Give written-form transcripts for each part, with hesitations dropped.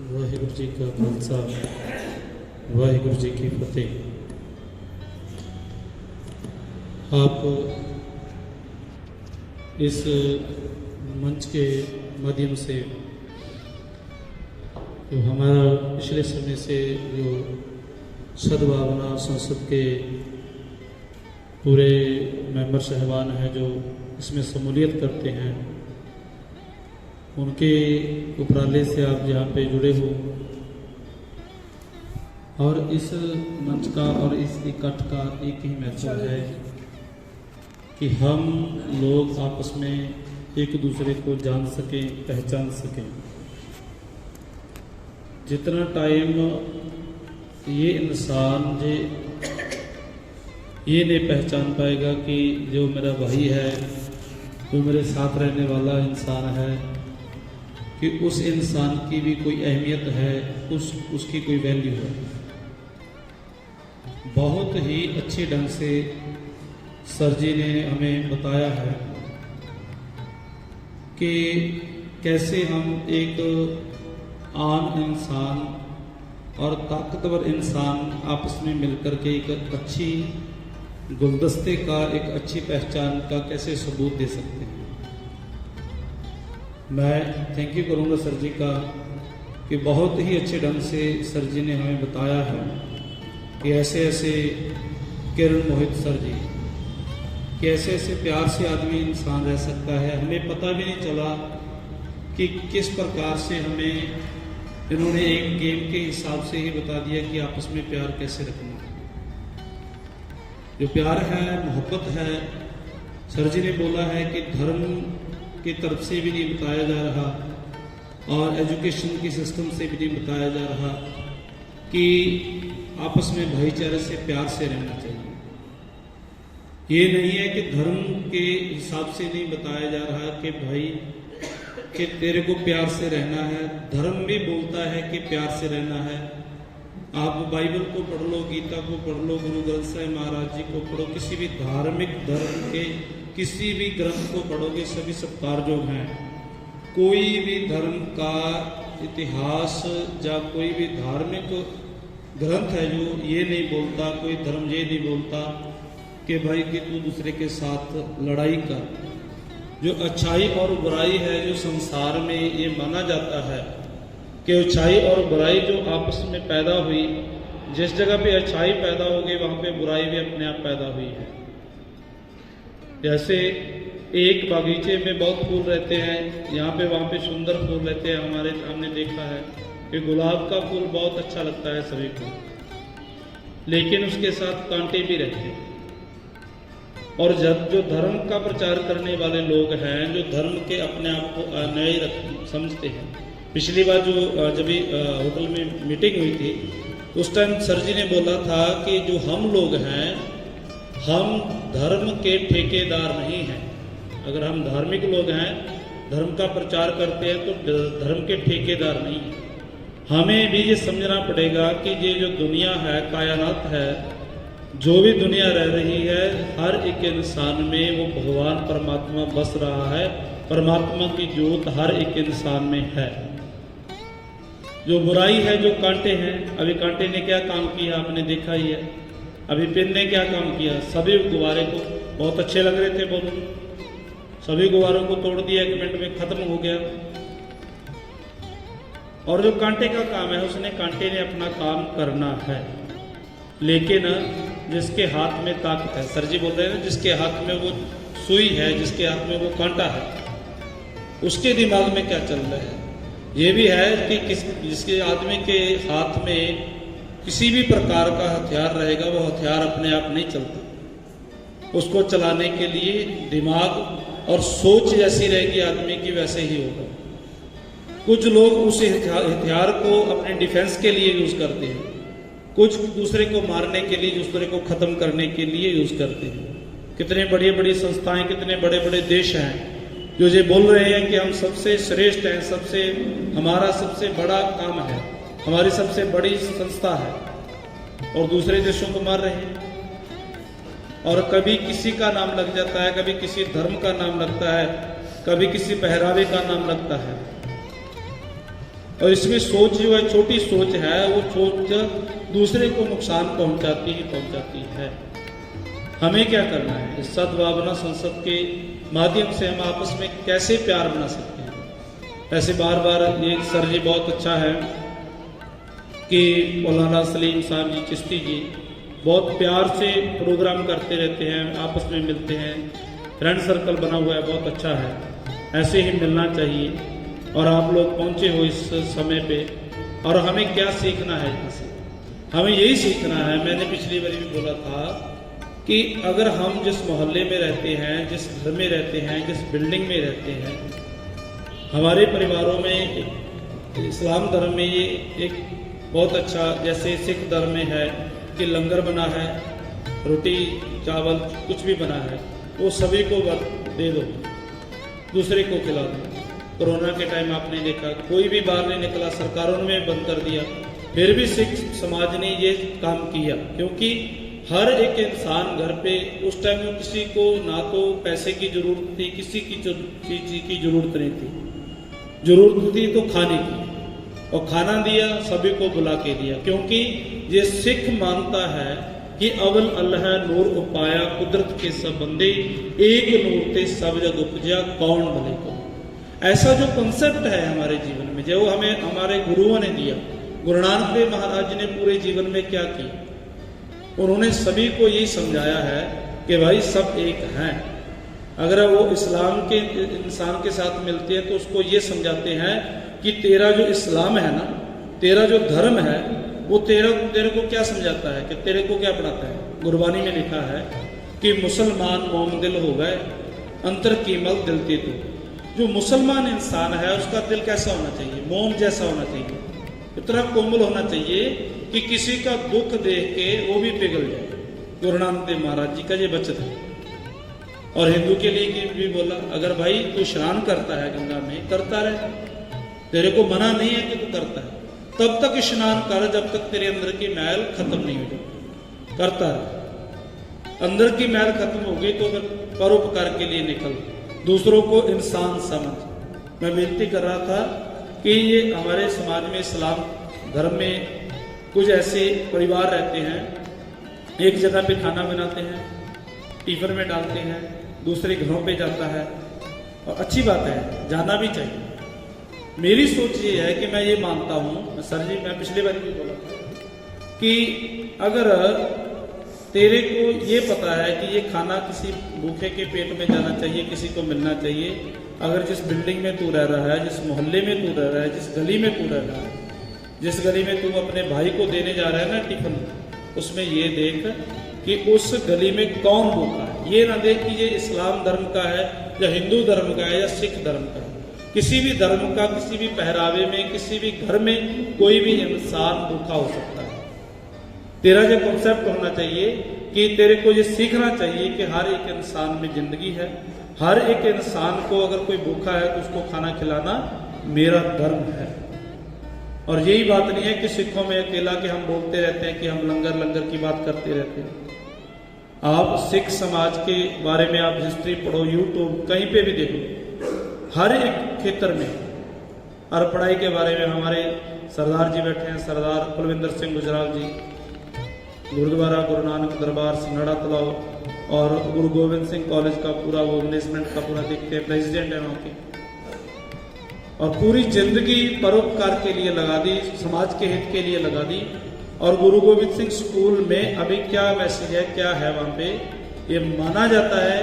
वाहिगुरु जी का खालसा वाहिगुरु जी की फतेह। आप इस मंच के माध्यम से जो हमारा पिछले समय से जो सद्भावना संसद के पूरे मेंबर साहबान हैं जो इसमें शमूलियत करते हैं, उनके उपराले से आप यहाँ पे जुड़े हो और इस मंच का और इस इकट्ठ का एक ही मैसेज है कि हम लोग आपस में एक दूसरे को जान सकें, पहचान सकें। जितना टाइम ये इंसान ये नहीं पहचान पाएगा कि जो मेरा भाई है, जो मेरे साथ रहने वाला इंसान है, कि उस इंसान की भी कोई अहमियत है, उसकी कोई वैल्यू है। बहुत ही अच्छे ढंग से सर जी ने हमें बताया है कि कैसे हम एक आम इंसान और ताकतवर इंसान आपस में मिलकर के एक अच्छी गुलदस्ते का, एक अच्छी पहचान का कैसे सबूत दे सकते हैं। मैं थैंक यू करूँगा सर जी का कि बहुत ही अच्छे ढंग से सर जी ने हमें बताया है कि ऐसे ऐसे किरण मोहित सर जी कि ऐसे ऐसे प्यार से आदमी इंसान रह सकता है। हमें पता भी नहीं चला कि किस प्रकार से हमें इन्होंने एक गेम के हिसाब से ही बता दिया कि आपस में प्यार कैसे रखना है। जो प्यार है, मोहब्बत है, सर जी ने बोला है कि धर्म की तरफ से भी नहीं बताया जा रहा और एजुकेशन की सिस्टम से भी नहीं बताया जा रहा कि आपस में भाईचारे से, प्यार से रहना चाहिए। ये नहीं है कि धर्म के हिसाब से नहीं बताया जा रहा कि भाई कि तेरे को प्यार से रहना है। धर्म भी बोलता है कि प्यार से रहना है। आप बाइबल को पढ़ लो, गीता को पढ़ लो, गुरु ग्रंथ साहिब महाराज जी को पढ़ो, किसी भी धार्मिक धर्म के किसी भी ग्रंथ को पढ़ोगे सभी सत्कारजोग हैं। कोई भी धर्म का इतिहास या कोई भी धार्मिक ग्रंथ है जो ये नहीं बोलता, कोई धर्म ये नहीं बोलता कि भाई कि तू दूसरे के साथ लड़ाई कर। जो अच्छाई और बुराई है, जो संसार में ये माना जाता है कि अच्छाई और बुराई जो आपस में पैदा हुई, जिस जगह पे अच्छाई पैदा होगी वहाँ पे बुराई भी अपने आप पैदा हुई है। जैसे एक बागीचे में बहुत फूल रहते हैं, यहाँ पे वहाँ पे सुंदर फूल रहते हैं। हमारे हमने देखा है कि गुलाब का फूल बहुत अच्छा लगता है सभी को, लेकिन उसके साथ कांटे भी रहते हैं। और जब जो धर्म का प्रचार करने वाले लोग हैं, जो धर्म के अपने आप को न्याय समझते हैं। पिछली बार जो जब होटल में मीटिंग हुई थी, उस टाइम सर जी ने बोला था कि जो हम लोग हैं, हम धर्म के ठेकेदार नहीं हैं। अगर हम धार्मिक लोग हैं, धर्म का प्रचार करते हैं, तो धर्म के ठेकेदार नहीं हैं। हमें भी ये समझना पड़ेगा कि ये जो दुनिया है, कायनात है, जो भी दुनिया रह रही है, हर एक इंसान में वो भगवान परमात्मा बस रहा है। परमात्मा की ज्योत हर एक इंसान में है। जो बुराई है, जो कांटे हैं, अभी कांटे ने क्या काम किया आपने देखा ही है। अभी पिन ने क्या काम किया, सभी गुब्बारे को बहुत अच्छे लग रहे थे बोलूँ, सभी गुब्बारों को तोड़ दिया, 1 मिनट में खत्म हो गया। और जो कांटे का काम है, उसने कांटे ने अपना काम करना है। लेकिन जिसके हाथ में ताकत है, सर जी बोल रहे हैं ना, जिसके हाथ में वो सुई है, जिसके हाथ में वो कांटा है, उसके दिमाग में क्या चल रहा है। ये भी है कि जिसके आदमी के हाथ में किसी भी प्रकार का हथियार रहेगा, वो हथियार अपने आप नहीं चलता। उसको चलाने के लिए दिमाग और सोच जैसी रहेगी आदमी की, वैसे ही होगा। कुछ लोग उस हथियार को अपने डिफेंस के लिए यूज करते हैं, कुछ दूसरे को मारने के लिए, दूसरे को खत्म करने के लिए यूज करते हैं। कितने बड़ी बड़ी संस्थाएं, कितने बड़े बड़े देश हैं जो ये बोल रहे हैं कि हम सबसे श्रेष्ठ हैं, हमारा सबसे बड़ा काम है, हमारी सबसे बड़ी संस्था है, और दूसरे देशों को मार रहे हैं। और कभी किसी का नाम लग जाता है, कभी किसी धर्म का नाम लगता है, कभी किसी पहरावे का नाम लगता है। और इसमें सोच जो है, छोटी सोच है, वो सोच दूसरे को नुकसान पहुंचाती है। हमें क्या करना है? इस सद्भावना संसद के माध्यम से हम आपस में कैसे प्यार बना सकते हैं। ऐसे बार बार ये सर जी बहुत अच्छा है कि मौलाना सलीम साहब जी चिश्ती जी बहुत प्यार से प्रोग्राम करते रहते हैं, आपस में मिलते हैं, फ्रेंड सर्कल बना हुआ है, बहुत अच्छा है। ऐसे ही मिलना चाहिए। और आप लोग पहुँचे हो इस समय पे, और हमें क्या सीखना है यहाँ से? हमें यही सीखना है, मैंने पिछली बार भी बोला था कि अगर हम जिस मोहल्ले में रहते हैं, जिस घर में रहते हैं, जिस बिल्डिंग में रहते हैं, हमारे परिवारों में इस्लाम धर्म में ये एक बहुत अच्छा, जैसे सिख धर्म में है कि लंगर बना है, रोटी चावल कुछ भी बना है, वो सभी को दे दो, दूसरे को खिला दो। कोरोना के टाइम आपने देखा कोई भी बाहर नहीं निकला, सरकारों ने बंद कर दिया, फिर भी सिख समाज ने ये काम किया, क्योंकि हर एक इंसान घर पे उस टाइम में किसी को ना तो पैसे की जरूरत थी, किसी की चीज की जरूरत नहीं थी, जरूरत थी तो खाने की, और खाना दिया, सभी को बुला के दिया, क्योंकि ये सिख मानता है कि अवल अल्लाह नूर उपाया कुदरत के सब बंदे, एक नूर ते सब जग उपजा कौन भले को। ऐसा जो कंसेप्ट है हमारे जीवन में, जो हमें हमारे गुरुओं ने दिया, गुरु नानक देव महाराज ने पूरे जीवन में क्या किया, उन्होंने सभी को यही समझाया है कि भाई सब एक हैं। अगर वो इस्लाम के इंसान के साथ मिलते हैं तो उसको ये समझाते हैं कि तेरा जो इस्लाम है ना, तेरा जो धर्म है, वो तेरे को क्या समझाता है, कि तेरे को क्या पढ़ाता है। गुरबानी में लिखा है कि मुसलमान मोम दिल हो गए, अंतर कीमल दिलती तो। जो मुसलमान इंसान है उसका दिल कैसा होना चाहिए? मोम जैसा होना चाहिए, इतना कोमल होना चाहिए कि किसी का दुख देख के वो भी पिघल जाए। गुरु नानक देव महाराज जी का ये वचन है। और हिंदू के लिए भी बोला, अगर भाई तू स्नान करता है गंगा में, करता रहे, तेरे को मना नहीं है कि तू करता है, तब तक स्नान कर जब तक तेरे अंदर की मैल खत्म नहीं हो जाती, करता रहे। अंदर की मैल खत्म हो गई तो फिर परोपकार के लिए निकल, दूसरों को इंसान समझ। मैं विनती कर रहा था कि ये हमारे समाज में इस्लाम धर्म में कुछ ऐसे परिवार रहते हैं, एक जगह पे खाना बनाते हैं, टिफिन में डालते हैं, दूसरे घरों पे जाता है, और अच्छी बात है, जाना भी चाहिए। मेरी सोच ये है कि मैं ये मानता हूँ, सर जी मैं पिछली बार भी बोला कि अगर तेरे को ये पता है कि ये खाना किसी भूखे के पेट में जाना चाहिए, किसी को मिलना चाहिए, अगर जिस बिल्डिंग में तू रह रहा है, जिस मोहल्ले में तू रह रहा है, जिस गली में तू रह रहा है, जिस गली में तू अपने भाई को देने जा रहा है ना टिफिन, उसमें ये देख कि उस गली में कौन भूखा है। ये ना देख कि ये इस्लाम धर्म का है या हिंदू धर्म का है या सिख धर्म का है। किसी भी धर्म का, किसी भी पहरावे में, किसी भी घर में कोई भी इंसान भूखा हो सकता है। तेरा जो कॉन्सेप्ट होना चाहिए कि तेरे को ये सीखना चाहिए कि हर एक इंसान में जिंदगी है, हर एक इंसान को अगर कोई भूखा है तो उसको खाना खिलाना मेरा धर्म है। और यही बात नहीं है कि सिखों में अकेला कि हम बोलते रहते हैं कि हम लंगर की बात करते रहते हैं। आप सिख समाज के बारे में आप हिस्ट्री पढ़ो, यूट्यूब कहीं पे भी देखो, हर एक क्षेत्र में। और पढ़ाई के बारे में हमारे सरदार जी बैठे हैं, सरदार कुलविंदर सिंह गुजराल जी, गुरुद्वारा गुरु नानक दरबार सिंगड़ा तलाव और गुरु गोविंद सिंह कॉलेज का पूरा वो मैनेजमेंट का पूरा देखते हैं, प्रेसिडेंट है वहाँ के, और पूरी जिंदगी परोपकार के लिए लगा दी, समाज के हित के लिए लगा दी। और गुरु गोविंद सिंह स्कूल में अभी क्या मैसेज है, क्या है वहाँ पे, ये माना जाता है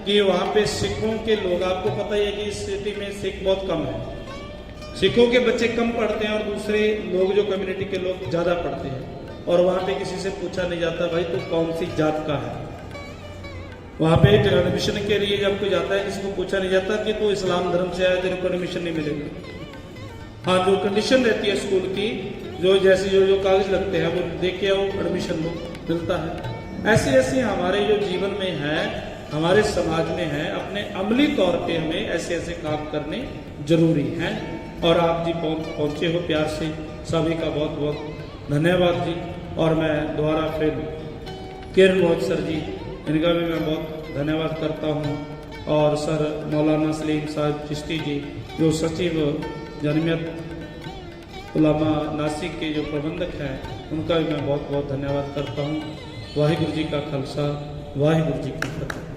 कि वहाँ पे सिखों के लोग, आपको पता ही है कि इस सिटी में सिख बहुत कम है, सिखों के बच्चे कम पढ़ते हैं और दूसरे लोग जो कम्युनिटी के लोग ज़्यादा पढ़ते हैं। और वहाँ पे किसी से पूछा नहीं जाता भाई तू कौन सी जात का है। वहाँ पे एडमिशन के लिए जब कोई जाता है किसी को पूछा नहीं जाता कि तू इस्लाम धर्म से आया, तेरे को एडमिशन नहीं मिलेगा। हाँ, जो कंडीशन रहती है स्कूल की, जो जैसे जो कागज लगते हैं वो देख के आओ, एडमिशन मिलता है। ऐसे ऐसे हमारे जो जीवन में है, हमारे समाज में है, अपने अमली तौर पे हमें ऐसे ऐसे काम करने जरूरी हैं। और आप जी पहुँचे हो प्यार से, सभी का बहुत बहुत धन्यवाद जी। और मैं दोबारा फिर किरण मोहित सर जी, इनका भी मैं बहुत धन्यवाद करता हूँ। और सर मौलाना सलीम साहब चिश्ती जी जो सचिव जमीयत उलामा नासिक के जो प्रबंधक हैं उनका भी मैं बहुत बहुत धन्यवाद करता हूँ। वाहिगुरु जी का खालसा, वाहिगुरु जी की फतेह।